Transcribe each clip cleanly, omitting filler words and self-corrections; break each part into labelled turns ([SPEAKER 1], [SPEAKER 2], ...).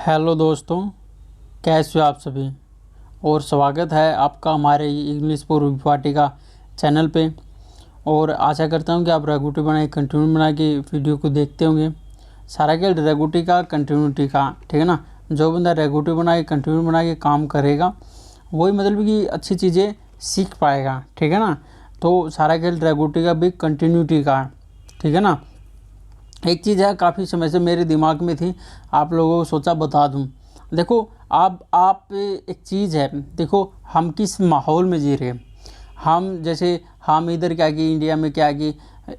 [SPEAKER 1] Hello दोस्तों, कैसे हो आप सभी। और स्वागत है आपका हमारे इंग्लिश पूर्व वाटिका चैनल पे। और आशा करता हूँ कि आप रेगुटी बनाए कंटिन्यू बना के वीडियो को देखते होंगे। सारा खेल रेगुटी का कंटिन्यूटी का, ठीक है ना। जो बंदा रेगुटी बना के कंटिन्यू बना के काम करेगा वही मतलब कि अच्छी चीज़ें सीख पाएगा, ठीक है ना। तो सारा खेल रेगुटी का भी कंटिन्यूटी का है, ठीक है ना। एक चीज़ है काफ़ी समय से मेरे दिमाग में थी, आप लोगों को सोचा बता दूं। देखो आप एक चीज़ है, देखो हम किस माहौल में जी रहे हैं। हम जैसे हम इधर क्या कि इंडिया में क्या कि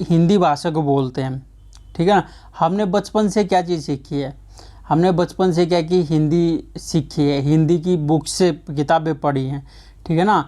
[SPEAKER 1] हिंदी भाषा को बोलते हैं, ठीक है ना। हमने बचपन से क्या चीज़ सीखी है, हमने बचपन से क्या कि हिंदी सीखी है, हिंदी की बुक से किताबें पढ़ी हैं, ठीक है ना।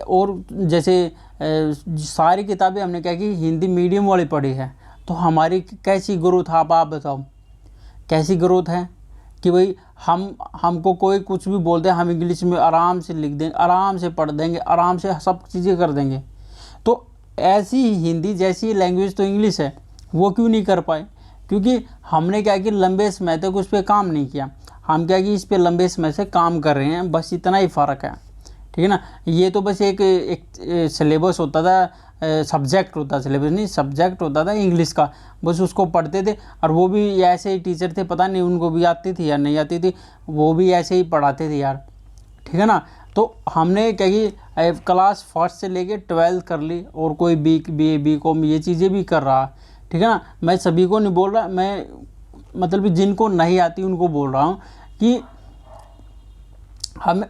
[SPEAKER 1] और जैसे सारी किताबें हमने क्या कि हिंदी मीडियम वाली पढ़ी है। तो हमारी कैसी ग्रोथ है, आप बताओ कैसी ग्रोथ है कि भाई हमको कोई कुछ भी बोलते हैं, हम इंग्लिश में आराम से लिख देंगे, आराम से पढ़ देंगे, आराम से सब चीज़ें कर देंगे। तो ऐसी ही हिंदी जैसी लैंग्वेज तो इंग्लिश है, वो क्यों नहीं कर पाए? क्योंकि हमने क्या कि लंबे समय तक उस पर काम नहीं किया। हम क्या कि इस पर लंबे समय से काम कर रहे हैं, बस इतना ही फ़र्क है, ठीक है ना। ये तो बस एक सिलेबस होता था, सब्जेक्ट होता, सिलेबस नहीं, सब्जेक्ट होता था इंग्लिश का, बस उसको पढ़ते थे। और वो भी ऐसे ही टीचर थे, पता नहीं उनको भी आती थी या नहीं आती थी, वो भी ऐसे ही पढ़ाते थे यार, ठीक है ना। तो हमने क्या कि क्लास फर्स्ट से लेके 12th कर ली, और कोई बी कॉम ये चीज़ें भी कर रहा, ठीक है ना। मैं सभी को नहीं बोल रहा, मैं मतलब जिनको नहीं आती उनको बोल रहा हूँ कि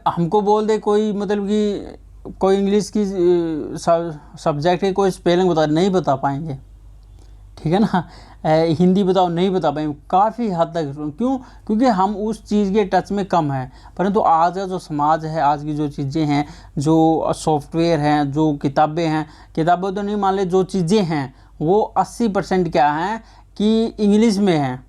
[SPEAKER 1] हमको बोल दे कोई, मतलब कि कोई इंग्लिश की सब्जेक्ट की कोई स्पेलिंग बता, नहीं बता पाएंगे, ठीक है ना। हिंदी बताओ, नहीं बता पाएंगे काफ़ी हद तक। क्यों? क्योंकि हम उस चीज़ के टच में कम हैं। परंतु आज का जो समाज है, आज की जो चीज़ें हैं, जो सॉफ्टवेयर हैं, जो किताबें हैं, किताबें तो नहीं मान ले, जो चीज़ें हैं वो 80% क्या हैं कि इंग्लिश में हैं,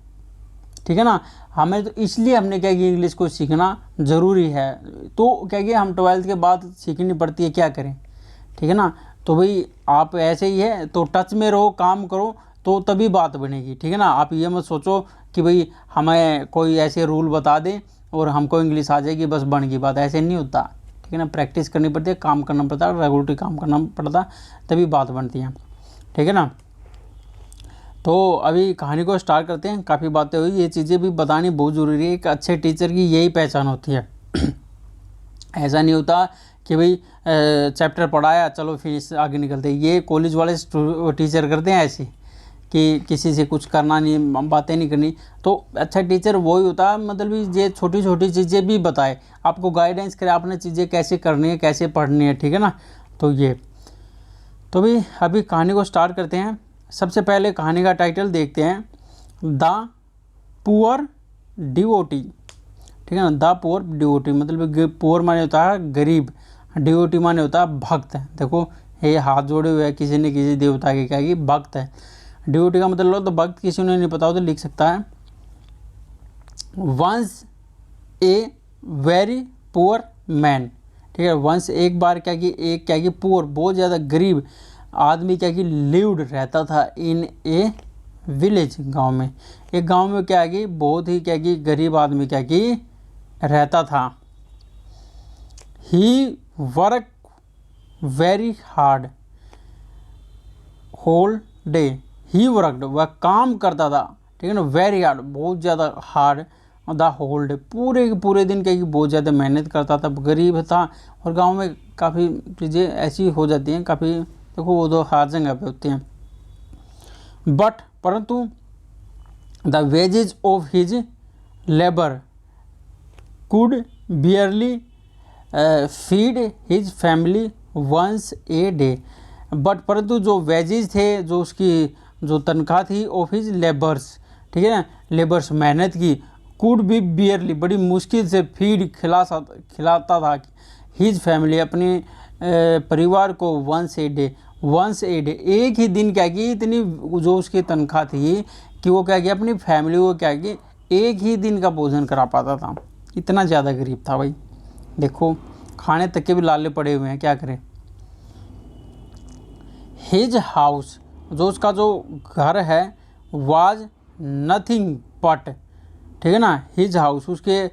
[SPEAKER 1] ठीक है ना। हमें तो इसलिए हमने क्या कि इंग्लिश को सीखना ज़रूरी है। तो क्या कि हम 12th के बाद सीखनी पड़ती है, क्या करें, ठीक है ना। तो भाई आप ऐसे ही है तो टच में रहो, काम करो, तो तभी बात बनेगी, ठीक है ना। आप ये मत सोचो कि भाई हमें कोई ऐसे रूल बता दे और हमको इंग्लिश आ जाएगी बस बन गई बात, ऐसे नहीं होता, ठीक है ना। प्रैक्टिस करनी पड़ती है, काम करना पड़ता है, रेगुलरली काम करना पड़ता, तभी बात बनती है, ठीक है ना। तो अभी कहानी को स्टार्ट करते हैं। काफ़ी बातें हुई, ये चीज़ें भी बतानी बहुत ज़रूरी है। एक अच्छे टीचर की यही पहचान होती है। ऐसा नहीं होता कि भाई चैप्टर पढ़ाया चलो फिर आगे निकलते, ये कॉलेज वाले टीचर करते हैं ऐसे कि किसी से कुछ करना नहीं, बातें नहीं करनी। तो अच्छा टीचर वही होता है, मतलब ये छोटी छोटी चीज़ें भी बताए, आपको गाइडेंस करे, आपने चीज़ें कैसे करनी है, कैसे पढ़नी है, ठीक है ना। तो ये तो भी अभी कहानी को स्टार्ट करते हैं। सबसे पहले कहानी का टाइटल देखते हैं, द पुअर डिवोटी, ठीक है ना। द पुअर डिवोटी मतलब पुअर माने होता है गरीब, डिवोटी माने होता है भक्त। देखो ये हाथ जोड़े हुए हैं किसी न किसी देवता के, क्या कि भक्त है। डिवोटी का मतलब लो तो भक्त, किसी ने नहीं पता हो तो लिख सकता है, once a very poor man, ठीक है। वंस एक बार क्या कि एक क्या कि पुअर बहुत ज़्यादा गरीब आदमी क्या कि लिव्ड रहता था इन ए विलेज, गांव में। एक गांव में क्या कि बहुत ही क्या कि गरीब आदमी क्या कि रहता था। He work very hard whole day, he worked वह काम करता था, ठीक है ना, वेरी हार्ड बहुत ज़्यादा हार्ड, द होल डे पूरे के पूरे दिन क्या कि बहुत ज़्यादा मेहनत करता था, गरीब था। और गांव में काफ़ी चीज़ें ऐसी हो जाती हैं, काफ़ी देखो वो तो हर जगह पे होती हैं। बट परंतु the wages of his labour could barely feed his family once a day. But परंतु जो वेजेज थे, जो उसकी जो तनख्वाह थी, ऑफ हिज लेबर्स, ठीक है ना, लेबर्स मेहनत की, कुड बी बियरली बड़ी मुश्किल से फीड खिलाता था हिज फैमिली अपने परिवार को, once a day, once a day एक ही दिन क्या कि इतनी जो उसकी तनख्वाह थी कि वो क्या किया अपनी फैमिली को क्या कि एक ही दिन का भोजन करा पाता था, इतना ज़्यादा गरीब था भाई। देखो खाने तक के भी लाले पड़े हुए हैं, क्या करें। हिज हाउस जो उसका जो घर है, वाज नथिंग बट, ठीक है ना। हिज हाउस, उसके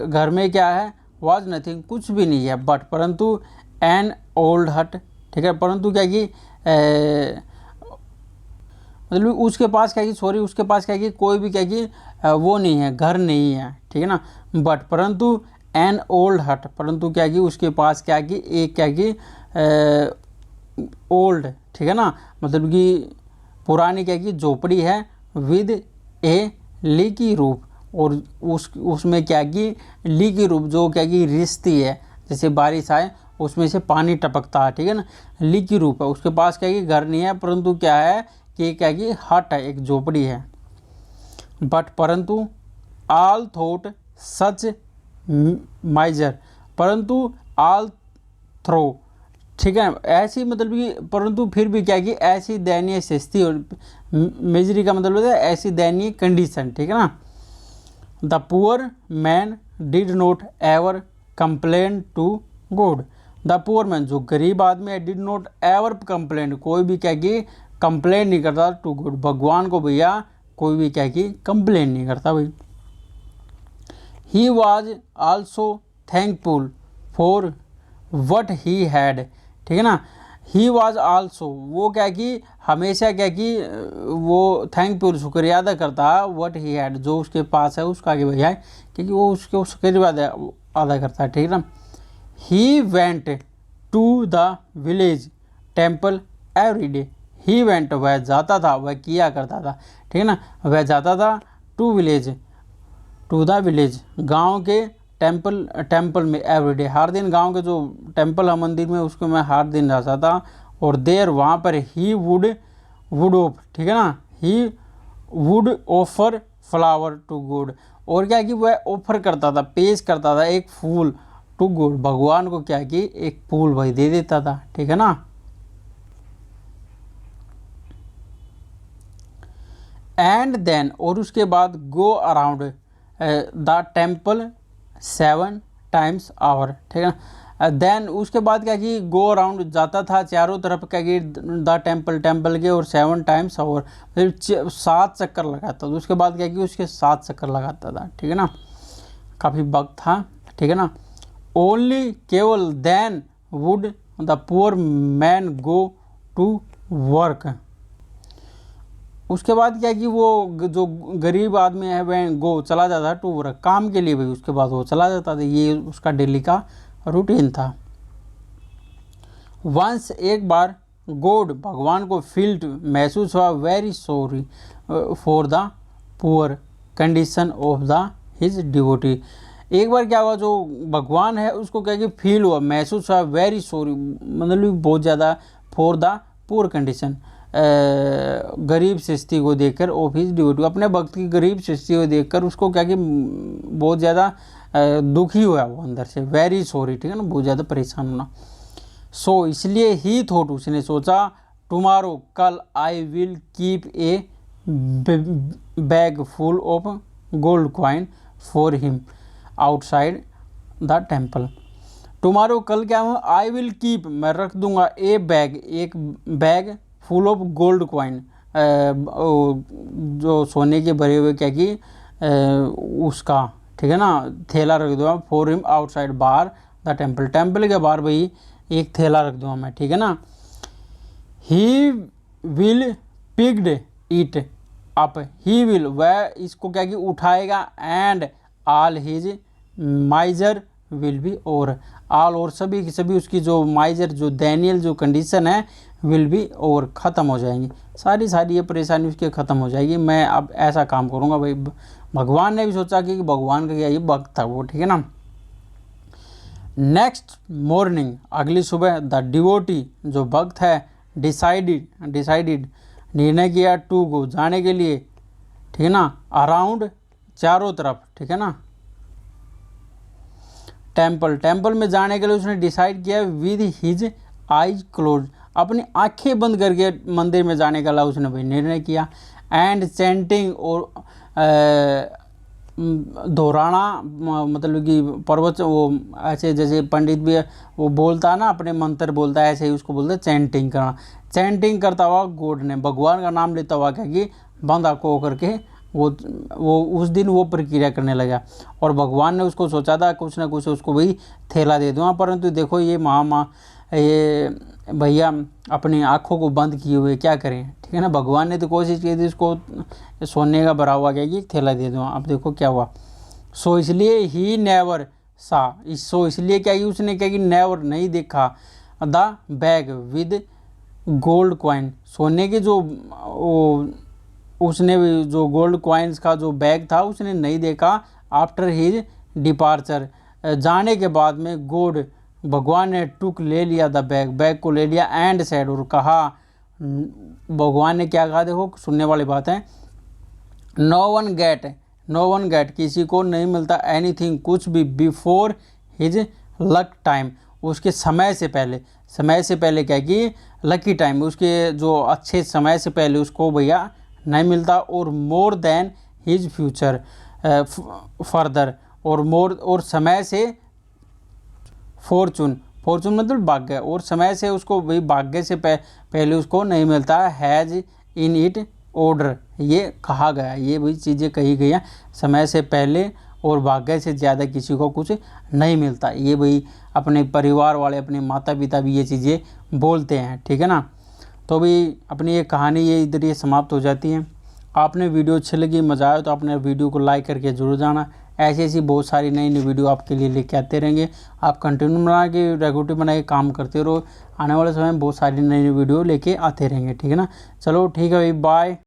[SPEAKER 1] घर में क्या है, वाज नथिंग, कुछ भी नहीं है, बट परंतु एन ओल्ड हट, ठीक है, परंतु क्या कि मतलब उसके पास क्या कि सॉरी उसके पास क्या कि कोई भी क्या कि वो नहीं है, घर नहीं है, ठीक है ना। बट परंतु एन ओल्ड हट, परंतु क्या कि उसके पास क्या कि एक क्या कि ओल्ड, ठीक है ना, मतलब कि पुरानी क्या कि झोपड़ी है, विद ए लीकी रूफ, और उसमें क्या कि लीकी रूफ जो क्या कि रिश्ती है, जैसे बारिश आए उसमें से पानी टपकता है, ठीक है ना, लीकी रूफ है। उसके पास क्या कि घर नहीं है, परंतु क्या है कि क्या कि हट है, एक झोपड़ी है। बट परंतु आल थोट सच माइजर, परंतु आल थ्रो, ठीक है, ऐसी मतलब कि परंतु फिर भी क्या कि ऐसी दयनीय स्थिति, और मेजरी का मतलब होता है ऐसी दयनीय कंडीशन, ठीक है ना। The poor man did not ever complain to God, the poor man जो गरीब आदमी है, डिड नॉट एवर कंप्लेन, कोई भी क्या कि कंप्लेन नहीं करता, टू गॉड, भगवान को भैया कोई भी क्या कि कंप्लेन नहीं करता भाई। He was also thankful for what he had, ठीक है ना। ही वॉज आल्सो, वो क्या कि हमेशा क्या कि वो थैंकफुल, शुक्रिया अदा करता है, वट ही हैड, जो उसके पास है उसका आगे भैया है, क्योंकि वो उसके शुक्रिया अदा करता है, ठीक है ना। He went to the village temple every day, he went, वह जाता था, वह किया करता था, ठीक है ना, वह जाता था to village, to the village, गांव के टेम्पल में एवरीडे, हर दिन गांव के जो टेम्पल है, मंदिर में, उसको मैं हर दिन रहता था। और देर, वहाँ पर ही वुड ऑफ, ठीक है ना, he would offer flower to God, और क्या कि वह ऑफर करता था, पेश करता था एक फूल, टू गॉड, भगवान को क्या कि एक फूल भाई दे देता था, ठीक है ना। एंड देन, और उसके बाद go around the temple 7 times hour, ठीक है ना। देन उसके बाद क्या कि गो अराउंड, जाता था चारों तरफ क्या कि द टेम्पल के, और 7 टाइम्स आवर, फिर 7 चक्कर लगाता था। उसके बाद क्या कि उसके 7 चक्कर लगाता था, ठीक है ना, काफ़ी वक्त था, ठीक है ना। ओनली, केवल, then would the poor man go to work, उसके बाद क्या कि वो जो गरीब आदमी है वह गो चला जाता है टू वर्क, काम के लिए भाई, उसके बाद वो चला जाता था, ये उसका डेली का रूटीन था। वंस, एक बार, गॉड, भगवान को फील्ड, महसूस हुआ, very sorry for the poor condition of the his devotee, एक बार क्या हुआ, जो भगवान है उसको क्या कि फील हुआ, महसूस हुआ, वेरी सॉरी मतलब बहुत ज़्यादा, फॉर द पुअर कंडीशन, गरीब सृष्टि को देखकर, ऑफ हिज डिवोटी, अपने भक्त की गरीब सृष्टि को देखकर उसको क्या कि बहुत ज़्यादा दुखी हुआ वो अंदर से, वेरी सॉरी, ठीक है ना, बहुत ज़्यादा परेशान होना। सो इसलिए ही थॉट, उसने सोचा, टुमारो, कल, I will keep a bag full of gold coin for him outside the temple, tomorrow, कल क्या हुआ, आई विल कीप, मैं रख दूंगा, ए बैग, एक bag, full of gold coin, जो सोने के भरे हुए क्या कि उसका, ठीक है ना, थैला रख दूंगा, फॉर हिम आउटसाइड, बाहर, द टेम्पल के बाहर भाई एक थैला रख दूंगा मैं, ठीक है ना। He will picked it up, he will, वह इसको क्या कि उठाएगा, and all his माइजर will be, और ऑल, और सभी की सभी उसकी जो माइजर, जो दैनियल जो कंडीशन है, विल बी, और ख़त्म हो जाएंगी, सारी ये परेशानी उसकी ख़त्म हो जाएगी। मैं अब ऐसा काम करूँगा भाई, भगवान ने भी सोचा कि भगवान का क्या ये भक्त था वो, ठीक है ना। नेक्स्ट मॉर्निंग, अगली सुबह, द डिवोटी, जो भक्त है, डिसाइडेड, निर्णय किया, टू गो, जाने के लिए, ठीक है ना, अराउंड, चारों तरफ, ठीक है ना, टेम्पल में जाने के लिए उसने डिसाइड किया, विद हिज आईज क्लोज, अपनी आंखें बंद करके मंदिर में जाने का लिए उसने भाई निर्णय किया, एंड चैंटिंग, और दोहराना, मतलब कि पर्वत, वो ऐसे जैसे पंडित भी वो बोलता है ना, अपने मंत्र बोलता है, ऐसे ही उसको बोलते हैं चैंटिंग करना, चैंटिंग करता हुआ गॉड ने, भगवान का नाम लेता हुआ क्या कि बंद आंखों करके वो उस दिन वो प्रक्रिया करने लगा और भगवान ने उसको सोचा था कुछ ना कुछ उसको वही थैला दे दूँगा, परंतु देखो ये ये भैया अपनी आँखों को बंद किए हुए क्या करें, ठीक है ना। भगवान ने तो कोशिश की थी उसको सोने का भरा हुआ क्या कि थैला दे दूँगा, अब देखो क्या हुआ। सो इसलिए ही नेवर सा, सो इसलिए क्या कि उसने क्या कि नेवर नहीं देखा the bag with gold coin, सोने के जो उसने जो गोल्ड कॉइन्स का जो बैग था उसने नहीं देखा आफ्टर हिज डिपार्चर, जाने के बाद में गॉड भगवान ने टुक ले लिया था बैग को ले लिया एंड सेड, और कहा, भगवान ने क्या कहा देखो सुनने वाली बात है, नो वन गेट किसी को नहीं मिलता एनीथिंग कुछ भी बिफोर हिज लक टाइम, उसके समय से पहले क्या कि लकी टाइम उसके जो अच्छे समय से पहले उसको भैया नहीं मिलता, और more than his future further, और समय से फॉर्चून मतलब भाग्य, और समय से उसको वही भाग्य से पहले उसको नहीं मिलता, हैज़ इन इट ऑर्डर, ये कहा गया, ये वही चीज़ें कही गई हैं समय से पहले और भाग्य से ज़्यादा किसी को कुछ नहीं मिलता, ये वही अपने परिवार वाले अपने माता पिता भी ये चीज़ें बोलते हैं, ठीक है ना। तो भी अपनी ये कहानी ये इधर ये समाप्त हो जाती है। आपने वीडियो अच्छी लगी मज़ा आया तो आपने वीडियो को लाइक करके जरूर जाना, ऐसी बहुत सारी नई वीडियो आपके लिए लेके आते रहेंगे। आप कंटिन्यू बना के रेगुलर बना के काम करते रहो, आने वाले समय में बहुत सारी नई वीडियो लेके आते रहेंगे, ठीक है ना। चलो ठीक है भाई, बाय।